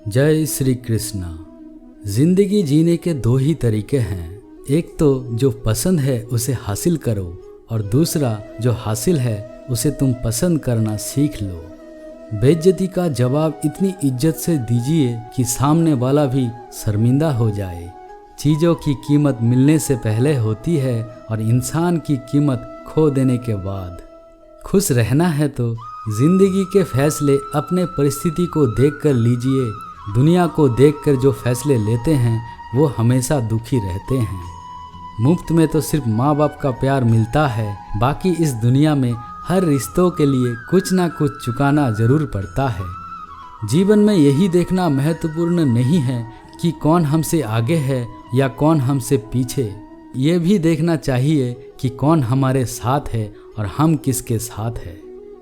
जय श्री कृष्णा। जिंदगी जीने के दो ही तरीके हैं, एक तो जो पसंद है उसे हासिल करो और दूसरा जो हासिल है उसे तुम पसंद करना सीख लो। बेइज्जती का जवाब इतनी इज्जत से दीजिए कि सामने वाला भी शर्मिंदा हो जाए। चीज़ों की कीमत मिलने से पहले होती है और इंसान की कीमत खो देने के बाद। खुश रहना है तो जिंदगी के फैसले अपने परिस्थिति को देखकर लीजिए। दुनिया को देखकर जो फैसले लेते हैं वो हमेशा दुखी रहते हैं। मुफ्त में तो सिर्फ माँ बाप का प्यार मिलता है, बाकी इस दुनिया में हर रिश्तों के लिए कुछ ना कुछ चुकाना जरूर पड़ता है। जीवन में यही देखना महत्वपूर्ण नहीं है कि कौन हमसे आगे है या कौन हमसे पीछे, ये भी देखना चाहिए कि कौन हमारे साथ है और हम किसके साथ है।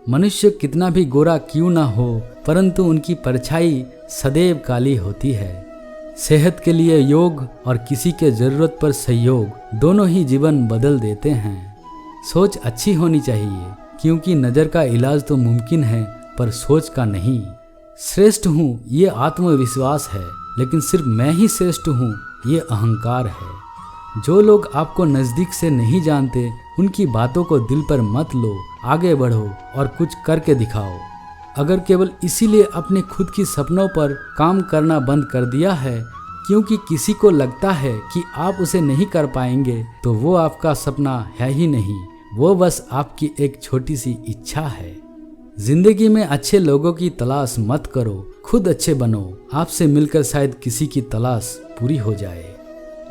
मनुष्य कितना भी गोरा क्यों ना हो, परंतु उनकी परछाई सदैव काली होती है। सेहत के लिए योग और किसी के ज़रूरत पर सहयोग, दोनों ही जीवन बदल देते हैं। सोच अच्छी होनी चाहिए, क्योंकि नज़र का इलाज तो मुमकिन है पर सोच का नहीं। श्रेष्ठ हूँ ये आत्मविश्वास है, लेकिन सिर्फ मैं ही श्रेष्ठ हूँ ये अहंकार है। जो लोग आपको नज़दीक से नहीं जानते उनकी बातों को दिल पर मत लो, आगे बढ़ो और कुछ करके दिखाओ। अगर केवल इसीलिए अपने खुद की सपनों पर काम करना बंद कर दिया है क्योंकि किसी को लगता है कि आप उसे नहीं कर पाएंगे, तो वो आपका सपना है ही नहीं, वो बस आपकी एक छोटी सी इच्छा है। जिंदगी में अच्छे लोगों की तलाश मत करो, खुद अच्छे बनो। आपसे मिलकर शायद किसी की तलाश पूरी हो जाए।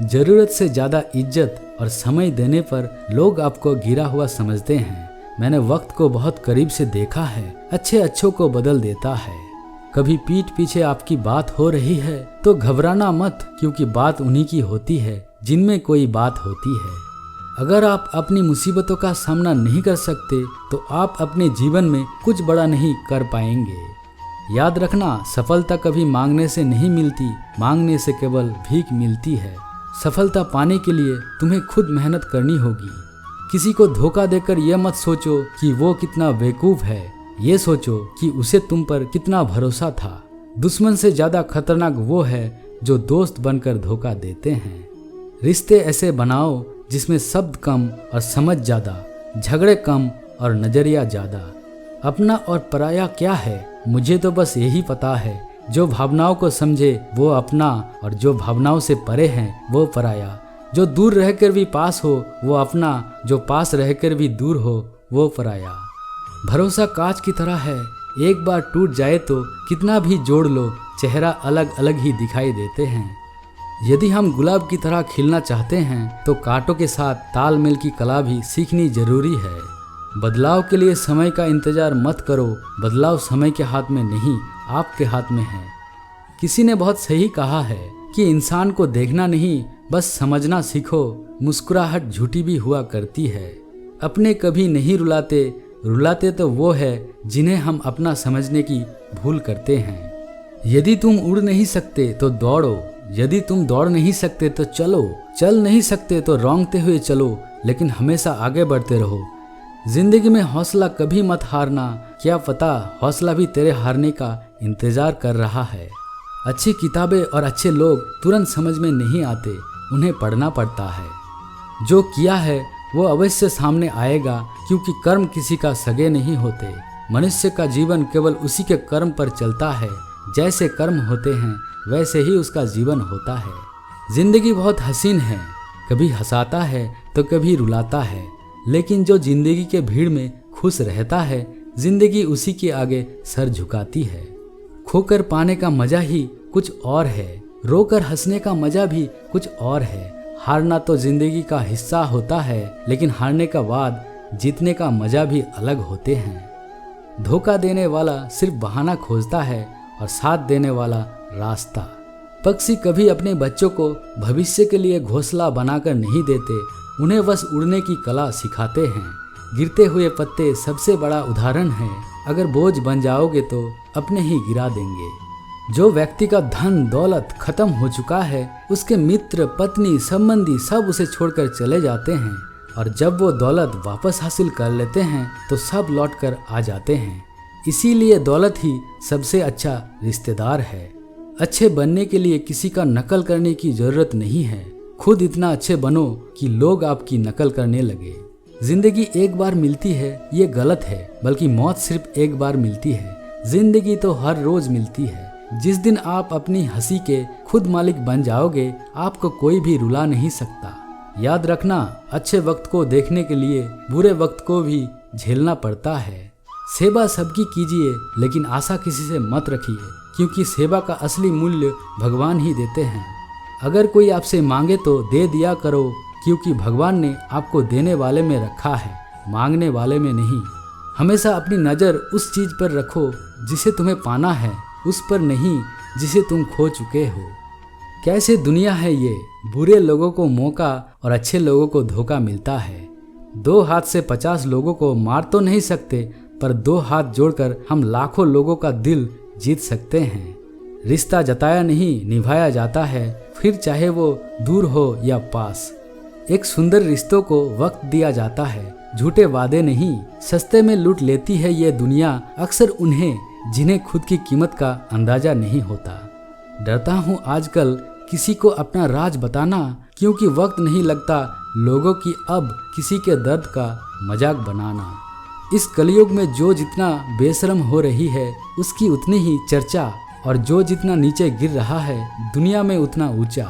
जरूरत से ज़्यादा इज्जत और समय देने पर लोग आपको गिरा हुआ समझते हैं। मैंने वक्त को बहुत करीब से देखा है, अच्छे अच्छों को बदल देता है। कभी पीठ पीछे आपकी बात हो रही है तो घबराना मत, क्योंकि बात उन्हीं की होती है जिनमें कोई बात होती है। अगर आप अपनी मुसीबतों का सामना नहीं कर सकते तो आप अपने जीवन में कुछ बड़ा नहीं कर पाएंगे। याद रखना, सफलता कभी मांगने से नहीं मिलती, मांगने से केवल भीख मिलती है। सफलता पाने के लिए तुम्हें खुद मेहनत करनी होगी। किसी को धोखा देकर यह मत सोचो कि वो कितना बेवकूफ़ है, ये सोचो कि उसे तुम पर कितना भरोसा था। दुश्मन से ज़्यादा खतरनाक वो है जो दोस्त बनकर धोखा देते हैं। रिश्ते ऐसे बनाओ जिसमें शब्द कम और समझ ज़्यादा, झगड़े कम और नज़रिया ज़्यादा। अपना और पराया क्या है, मुझे तो बस यही पता है। जो भावनाओं को समझे वो अपना, और जो भावनाओं से परे हैं वो पराया। जो दूर रहकर भी पास हो वो अपना, जो पास रहकर भी दूर हो वो पराया। भरोसा कांच की तरह है, एक बार टूट जाए तो कितना भी जोड़ लो, चेहरा अलग अलग ही दिखाई देते हैं। यदि हम गुलाब की तरह खिलना चाहते हैं तो कांटों के साथ तालमेल की कला भी सीखनी जरूरी है। बदलाव के लिए समय का इंतजार मत करो, बदलाव समय के हाथ में नहीं, आपके हाथ में है। किसी ने बहुत सही कहा है कि इंसान को देखना नहीं, बस समझना सीखो। मुस्कुराहट झूठी भी हुआ करती है। अपने कभी नहीं रुलाते, रुलाते तो वो है जिन्हें हम अपना समझने की भूल करते हैं। यदि तुम उड़ नहीं सकते तो दौड़ो, यदि तुम दौड़ नहीं सकते तो चलो, चल नहीं सकते तो रौंदते हुए चलो, लेकिन हमेशा आगे बढ़ते रहो। जिंदगी में हौसला कभी मत हारना, क्या पता हौसला भी तेरे हारने का इंतजार कर रहा है। अच्छी किताबें और अच्छे लोग तुरंत समझ में नहीं आते, उन्हें पढ़ना पड़ता है। जो किया है वो अवश्य सामने आएगा, क्योंकि कर्म किसी का सगे नहीं होते। मनुष्य का जीवन केवल उसी के कर्म पर चलता है। जैसे कर्म होते हैं वैसे ही उसका जीवन होता है। जिंदगी बहुत हसीन है, कभी हंसाता है तो कभी रुलाता है, लेकिन जो जिंदगी के भीड़ में खुश रहता है, जिंदगी उसी के आगे सर झुकाती है। खोकर पाने का मजा ही कुछ और है, रोकर हंसने का मजा भी कुछ और है। हारना तो जिंदगी का हिस्सा होता है, लेकिन हारने का बाद जीतने का मजा भी अलग होते हैं। धोखा देने वाला सिर्फ बहाना खोजता है और साथ देने वाला रास्ता। पक्षी कभी अपने बच्चों को भविष्य के लिए घोंसला बनाकर नहीं देते, उन्हें बस उड़ने की कला सिखाते हैं। गिरते हुए पत्ते सबसे बड़ा उदाहरण है। अगर बोझ बन जाओगे तो अपने ही गिरा देंगे। जो व्यक्ति का धन दौलत खत्म हो चुका है, उसके मित्र पत्नी संबंधी सब उसे छोड़कर चले जाते हैं, और जब वो दौलत वापस हासिल कर लेते हैं तो सब लौट कर आ जाते हैं। इसीलिए दौलत ही सबसे अच्छा रिश्तेदार है। अच्छे बनने के लिए किसी का नकल करने की जरूरत नहीं है, खुद इतना अच्छे बनो कि लोग आपकी नकल करने लगे। जिंदगी एक बार मिलती है ये गलत है, बल्कि मौत सिर्फ एक बार मिलती है। जिंदगी तो हर रोज मिलती है। जिस दिन आप अपनी हंसी के खुद मालिक बन जाओगे, आपको कोई भी रुला नहीं सकता। याद रखना, अच्छे वक्त को देखने के लिए बुरे वक्त को भी झेलना पड़ता है। सेवा सबकी कीजिए, लेकिन आशा किसी से मत रखिए, क्योंकि सेवा का असली मूल्य भगवान ही देते हैं। अगर कोई आपसे मांगे तो दे दिया करो, क्योंकि भगवान ने आपको देने वाले में रखा है, मांगने वाले में नहीं। हमेशा अपनी नज़र उस चीज़ पर रखो जिसे तुम्हें पाना है, उस पर नहीं जिसे तुम खो चुके हो। कैसे दुनिया है ये, बुरे लोगों को मौका और अच्छे लोगों को धोखा मिलता है। 2 हाथ से 50 लोगों को मार तो नहीं सकते, पर 2 हाथ जोड़कर हम लाखों लोगों का दिल जीत सकते हैं। रिश्ता जताया नहीं निभाया जाता है, फिर चाहे वो दूर हो या पास। एक सुंदर रिश्तों को वक्त दिया जाता है, झूठे वादे नहीं। सस्ते में लूट लेती है ये दुनिया अक्सर उन्हें जिन्हें खुद की कीमत का अंदाजा नहीं होता। डरता हूँ आजकल किसी को अपना राज बताना, क्योंकि वक्त नहीं लगता लोगों की अब किसी के दर्द का मजाक बनाना। इस कलयुग में जो जितना बेशरम हो रही है उसकी उतनी ही चर्चा, और जो जितना नीचे गिर रहा है दुनिया में उतना ऊंचा।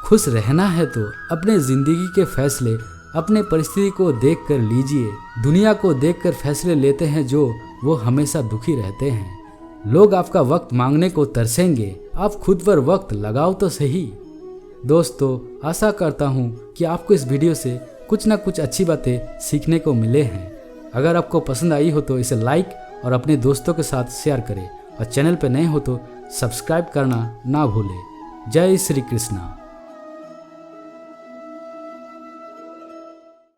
खुश रहना है तो अपने जिंदगी के फैसले अपने परिस्थिति को देखकर लीजिए। दुनिया को देखकर फैसले लेते हैं जो वो हमेशा दुखी रहते हैं। लोग आपका वक्त मांगने को तरसेंगे, आप खुद पर वक्त लगाओ तो सही। दोस्तों, आशा करता हूँ कि आपको इस वीडियो से कुछ ना कुछ अच्छी बातें सीखने को मिले हैं। अगर आपको पसंद आई हो तो इसे लाइक और अपने दोस्तों के साथ शेयर करें, और चैनल पर नए हो तो सब्सक्राइब करना ना भूलें। जय श्री कृष्णा।